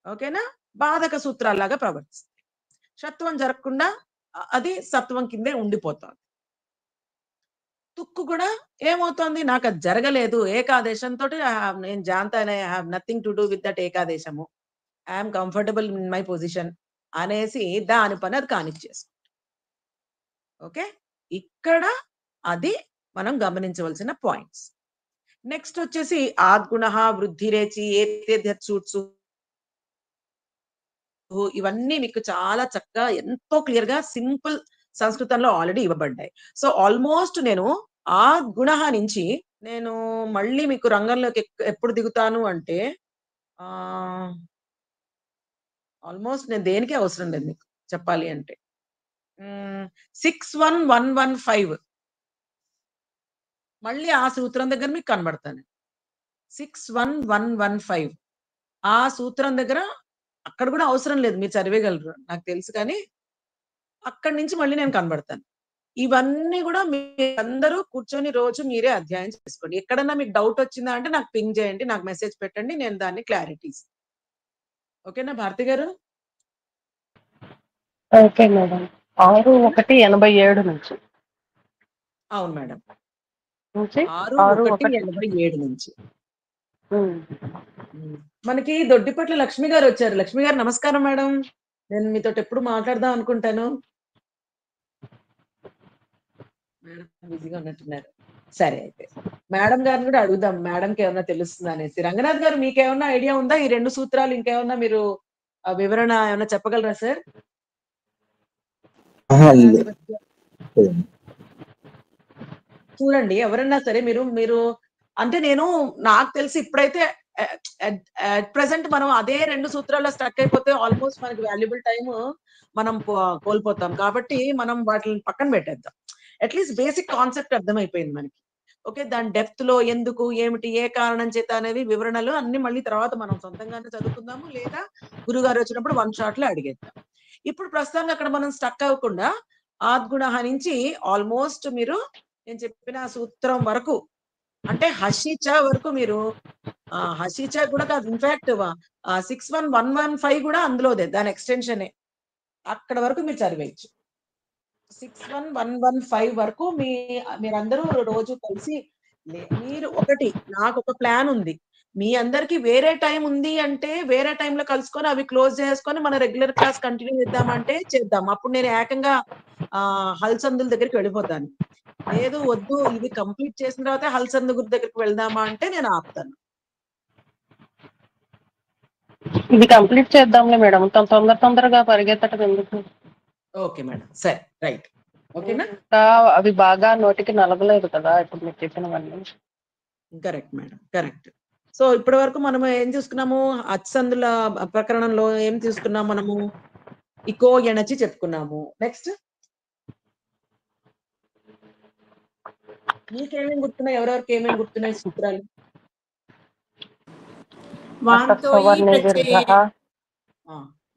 ఓకేనా? బాధక సూత్రాల్లాగా ప్రవర్తిస్తాయి. షత్వం జరగకుండా అది సత్వం కిందే ఉండిపోతుంది. తుక్కు కూడా ఏమవుతుంది, నాకు అది జరగలేదు, ఏకాదేశంతో నేను జాంతానే, I have nothing to do with that ఏకాదేశము, I'm comfortable in my position అనేసి దాని పని అది కానిచ్చేస్తుంది. ఓకే, ఇక్కడ అది మనం గమనించవలసిన పాయింట్స్. నెక్స్ట్ వచ్చేసి ఆద్గుణ, వృద్ధిరేచి, ఏతేధ్యత్సూట్సు, ఇవన్నీ మీకు చాలా చక్కగా ఎంతో క్లియర్ గా సింపుల్ సంస్కృతంలో ఆల్రెడీ ఇవ్వబడ్డాయి. సో ఆల్మోస్ట్ నేను ఆ గుణ నుంచి నేను మళ్ళీ మీకు రంగంలోకి ఎప్పుడు దిగుతాను అంటే ఆల్మోస్ట్ నేను దేనికే అవసరం లేదు మీకు చెప్పాలి అంటే 61115 మళ్ళీ ఆ సూత్రం దగ్గర మీకు కనబడతాను. 61115 ఆ సూత్రం దగ్గర, అక్కడ కూడా అవసరం లేదు, మీరు చదివేయగలరు నాకు తెలుసు, కానీ అక్కడి నుంచి మళ్ళీ నేను కనబడతాను. ఇవన్నీ కూడా మీరందరూ కూర్చొని రోజు మీరే అధ్యాయం చేసుకోండి. ఎక్కడన్నా మీకు డౌట్ వచ్చిందా అంటే నాకు పింగ్ చేయండి, నాకు మెసేజ్ పెట్టండి, నేను దాన్ని క్లారిటీ ఇస్తాను. ఓకేనా భారతి గారు? Okay madam. 6/1/87 నుంచి. అవును మేడం, నుంచి 6/1/87 నుంచి. మనకి దొడ్డిపట్ల లక్ష్మి గారు వచ్చారు. లక్ష్మి గారు నమస్కారం మేడం. నేను మీతో ఎప్పుడు మాట్లాడదాం అనుకుంటాను, మేడం బిజీగా ఉన్నట్టున్నారు. సరే, అయితే మేడం గారిని కూడా అడుగుదాం, మేడంకి ఏమన్నా తెలుస్తుందా అనేసి. రంగనాథ్ గారు మీకేమన్నా ఐడియా ఉందా ఈ 2 సూత్రాలు? ఇంకేమన్నా మీరు వివరణ ఏమన్నా చెప్పగలరా సార్? చూడండి ఎవరన్నా సరే మీరు అంటే నాకు తెలిసి ఇప్పుడైతే అట్ ప్రెసెంట్ మనం అదే 2 సూత్రాల్లో స్టక్ అయిపోతే ఆల్మోస్ట్ మనకి వాల్యుబుల్ టైం మనం కోల్పోతాం. కాబట్టి మనం వాటిని పక్కన పెట్టేద్దాం. అట్లీస్ట్ బేసిక్ కాన్సెప్ట్ అర్థమైపోయింది మనకి. ఓకే, దాని డెప్త్ లో ఎందుకు, ఏమిటి, ఏ కారణం చేత అనేవి వివరణలు అన్ని మళ్ళీ తర్వాత మనం సొంతంగానే చదువుకుందాము, లేదా గురుగారు వచ్చినప్పుడు 1 షాట్ లో అడిగేద్దాం. ఇప్పుడు ప్రస్తుతానికి అక్కడ మనం స్టక్ అవ్వకుండా ఆద్గుణ నుంచి ఆల్మోస్ట్ మీరు నేను చెప్పిన సూత్రం వరకు అంటే హషీచ వరకు మీరు హషీచ కూడా కాదు, ఇన్ఫాక్ట్ 61115 కూడా అందులోదే, దాని ఎక్స్టెన్షనే. అక్కడ వరకు మీరు చదివేయచ్చు. 61115 వరకు మీరందరూ రోజు కలిసి మీరు ఒకటి, నాకు ఒక ప్లాన్ ఉంది. మీ అందరికి వేరే టైం ఉంది అంటే వేరే టైంలో కలుసుకొని అవి క్లోజ్ చేసుకొని మన రెగ్యులర్ క్లాస్ కంటిన్యూ చేద్దామంటే చేద్దాం. అప్పుడు నేను ఏకంగా హల్సందుల దగ్గరికి వెళ్ళిపోతాను. లేదు వద్దు, ఇది కంప్లీట్ చేసిన తర్వాత హల్సందు దగ్గరికి వెళ్దామా అంటే నేను ఆపుతాను. ఇది కంప్లీట్ చేద్దాంలే మేడం, తొందరగా పరిగెత్తడం ఎందుకు. ఓకే మేడం, సరే, రైట్, ఓకేనా. అవి బాగా నోటికి నలగలేదు కదా ఇప్పుడు మీరు చెప్పినవన్నీ. Correct madam, correct. సో ఇప్పటి వరకు మనం ఏం చూసుకున్నాము, అచ్చందుల ప్రకరణంలో ఏం తీసుకున్నాం మనము, ఇకో ఎనర్జీ చెప్పుకున్నాము. నెక్స్ట్ మీకేమేమి గుర్తున్నాయి, ఎవరెవరికి ఏమేమి గుర్తున్నాయి సూత్రాలు?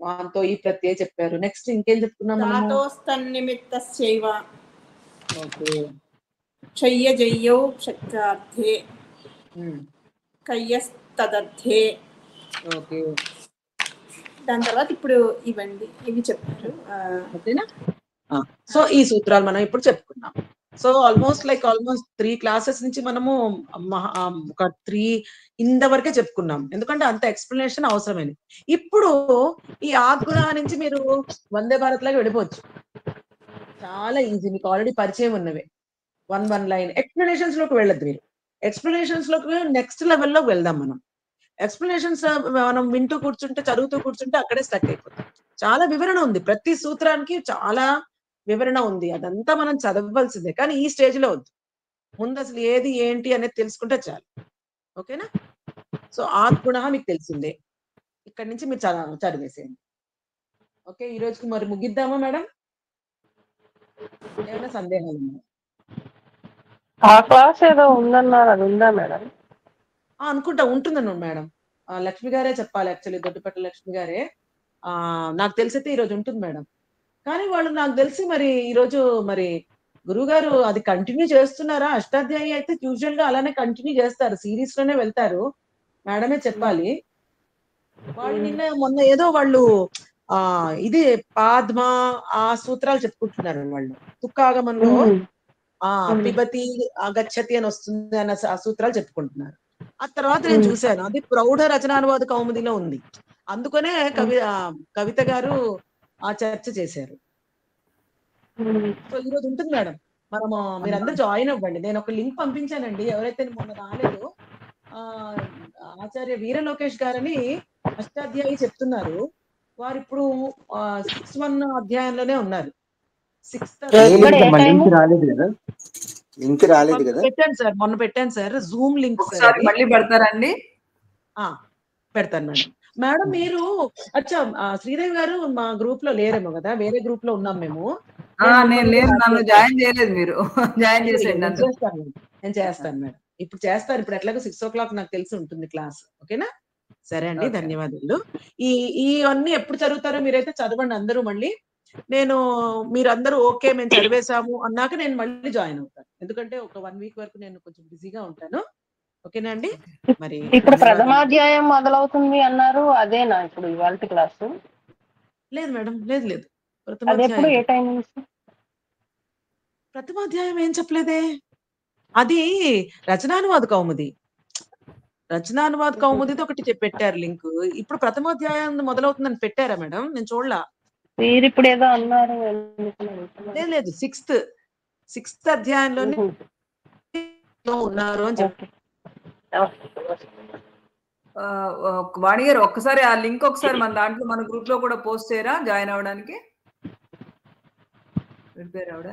వాంతో ఈ ప్రత్యయ చెప్పారు. నెక్స్ట్ ఇంకేం చెప్పుకున్నాం మనము? ధాతోస్తన్నిమిత్తస్యైవ ఓకే, క్షయ్య జయ్యౌ శక్తార్థే కయ్యస్తదర్థే. ఓకే, దాని తర్వాత ఇప్పుడు ఇవి చెప్పారు. ఓకేనా. సో ఈ సూత్రాలు మనం ఇప్పుడు చెప్పుకున్నాం. సో ఆల్మోస్ట్ 3 క్లాసెస్ నుంచి మనము ఒక 3 ఇంతవరకే చెప్పుకున్నాం, ఎందుకంటే అంత ఎక్స్ప్లెనేషన్ అవసరమైంది. ఇప్పుడు ఈ ఆద్గుణ నుంచి మీరు వందే భారత్ లాగా వెళ్ళిపోవచ్చు, చాలా ఈజీ. మీకు ఆల్రెడీ పరిచయం ఉన్నవే, 1 లైన్. ఎక్స్ప్లెనేషన్స్ లోకి వెళ్ళద్దు మీరు. ఎక్స్ప్లెనేషన్స్ లోకి నెక్స్ట్ లెవెల్లోకి వెళ్దాం మనం. ఎక్స్ప్లెనేషన్స్ మనం వింటూ కూర్చుంటే, చదువుతూ కూర్చుంటే అక్కడే స్టక్ అయిపోతాం. చాలా వివరణ ఉంది, ప్రతి సూత్రానికి చాలా వివరణ ఉంది, అదంతా మనం చదవవలసిందే. కానీ ఈ స్టేజ్ లో వద్దు, ముందు అసలు ఏది ఏంటి అనేది తెలుసుకుంటే చాలు. ఓకేనా. సో ఆద్గుణ మీకు తెలిసిందే, ఇక్కడి నుంచి మీరు చదివేసేయండి. ఓకే, ఈ రోజుకి మరి ముగిద్దామా మేడం? ఏమైనా సందేహాలు ఉన్నాయా? ఆ క్లాస్ ఏదో ఉందన్నారు, అది ఉందా మేడం? అనుకుంటా ఉంటుందను మేడం. లక్ష్మి గారే చెప్పాలి, యాక్చువల్లీ దొడ్డిపట్ల లక్ష్మి గారే. నాకు తెలిసైతే ఈ రోజు ఉంటుంది మేడం. కానీ వాళ్ళు నాకు తెలిసి మరి ఈ రోజు మరి గురువు గారు అది కంటిన్యూ చేస్తున్నారా? అష్టాధ్యాయి అయితే యూజువల్ గా అలానే కంటిన్యూ చేస్తారు, సిరీస్ లోనే వెళ్తారు, మేడమే చెప్పాలి. వాళ్ళు మొన్న ఏదో వాళ్ళు ఇది పాద్మ ఆ సూత్రాలు చెప్పుకుంటున్నారు వాళ్ళు. తుక్కాగమంలో పిబతి గచ్చతి అని వస్తుంది అన్న ఆ సూత్రాలు చెప్పుకుంటున్నారు. ఆ తర్వాత నేను చూశాను, అది ప్రౌఢ రచనానువాద కౌముదిలో ఉంది, అందుకనే కవిత గారు ఆ చర్చ చేశారు. సో ఈ రోజు ఉంటుంది మేడం, మనము మీరందరూ జాయిన్ అవ్వండి. నేను ఒక లింక్ పంపించానండి, ఎవరైతే మొన్న రాలేదో. ఆచార్య వీర లోకేష్ గారని అష్టాధ్యాయి చెప్తున్నారు, వారు ఇప్పుడు 6 అధ్యాయంలోనే ఉన్నారు. 6th లింక్ రాలేదు కదా. పెట్టాను సార్, మొన్న పెట్టాను సార్, జూమ్ లింక్ సార్. మళ్ళీ పెడతారండి? పెడతాను మేడం. మేడం మీరు అచ్చా శ్రీదేవి గారు మా గ్రూప్ లో లేరేమో కదా, వేరే గ్రూప్ లో ఉన్నాం మేము. నేను లేను, నన్ను జాయిన్ చేయలేదు మీరు. జాయిన్ చేసేయండి. నేను చేస్తాను మేడం, ఇప్పుడు చేస్తాను. ఇప్పుడు ఎట్లాగో 6 o'clock నాకు తెలిసి ఉంటుంది క్లాస్. ఓకేనా, సరే అండి, ధన్యవాదాలు. ఇవన్నీ ఎప్పుడు చదువుతారో మీరైతే చదవండి అందరూ. మళ్ళీ మీరందరూ ఓకే మేము చదివేశాము అన్నాక నేను మళ్ళీ జాయిన్ అవుతాను, ఎందుకంటే ఒక 1 week వరకు నేను కొంచెం బిజీగా ఉంటాను. ఓకేనా అండి. మరి ఇప్పుడు ప్రథమాధ్యాయం మొదలవుతుంది అన్నారు, అదేనా ఇప్పుడు ఇవాళ క్లాసు? లేదు మేడం, లేదు. అదెప్పుడు, ఏ టైం నుంచి? ప్రథమాధ్యాయం ఏం చెప్పలేదే, అది రచనానువాద కౌముది. రచనానువాద కౌముదిది ఒకటి పెట్టారు లింక్. ఇప్పుడు ప్రథమాధ్యాయం మొదలవుతుందని పెట్టారా మేడం? నేను చూడలా. మీరు ఇప్పుడు ఏదో అన్నారు. లేదు, 6th అధ్యాయంలోనే ఉన్నారు అని చెప్పి. వాణి గారు ఒక్కసారి ఆ లింక్ ఒకసారి మన దాంట్లో మన గ్రూప్ లో కూడా పోస్ట్ చేయరా, జాయిన్ అవడానికి? ఆవిడ